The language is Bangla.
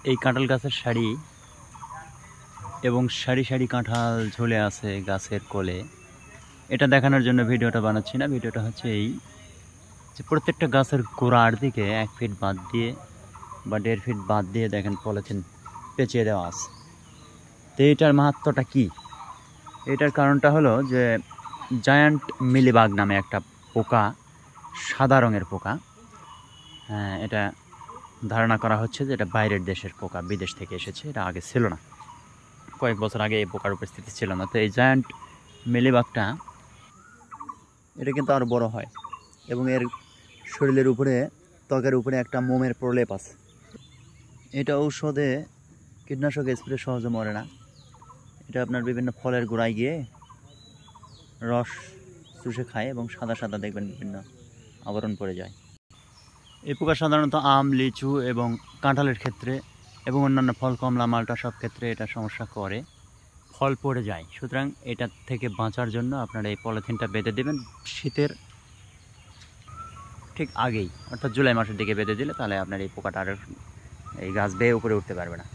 এই কাঁঠাল গাছের সারি এবং সারি সারি কাঁঠাল ঝুলে আছে গাছের কোলে। এটা দেখানোর জন্য ভিডিওটা বানাচ্ছি না। ভিডিওটা হচ্ছে এই যে প্রত্যেকটা গাছের গোড়ার দিকে 1 ফিট বাদ দিয়ে বা 1.5 ফিট বাদ দিয়ে দেখেন পলিথিন পেঁচিয়ে দেওয়া আছে। তো এটার মাহাত্ম্যটা কি? এটার কারণটা হলো যে জায়ান্ট মিলিবাগ নামে একটা পোকা, সাদা রঙের পোকা। হ্যাঁ, এটা ধারণা করা হচ্ছে যে এটা বাইরের দেশের পোকা, বিদেশ থেকে এসেছে। এটা আগে ছিল না, কয়েক বছর আগে এই পোকার উপস্থিতি ছিল না। তো এই জায়ান্ট মিলিবাগটা এটা কিন্তু আরও বড় হয় এবং এর শরীরের উপরে, ত্বকের উপরে একটা মোমের প্রলেপ আছে। এটা ঔষধে, কীটনাশক স্প্রে সহজে মরে না। এটা আপনার বিভিন্ন ফলের গোড়ায় গিয়ে রস চুষে খায় এবং সাদা সাদা দেখবেন বিভিন্ন আবরণ পড়ে যায়। এই পোকা সাধারণত আম, লিচু এবং কাঁঠালের ক্ষেত্রে এবং অন্যান্য ফল, কমলা, মালটা সব ক্ষেত্রে এটা সমস্যা করে, ফল পড়ে যায়। সুতরাং এটা থেকে বাঁচার জন্য আপনারা এই পলিথিনটা বেঁধে দেবেন শীতের ঠিক আগেই, অর্থাৎ জুলাই মাসের দিকে বেঁধে দিলে তাহলে আপনার এই পোকাটা আর এই গাছ বেয়ে উপরে উঠতে পারবে না।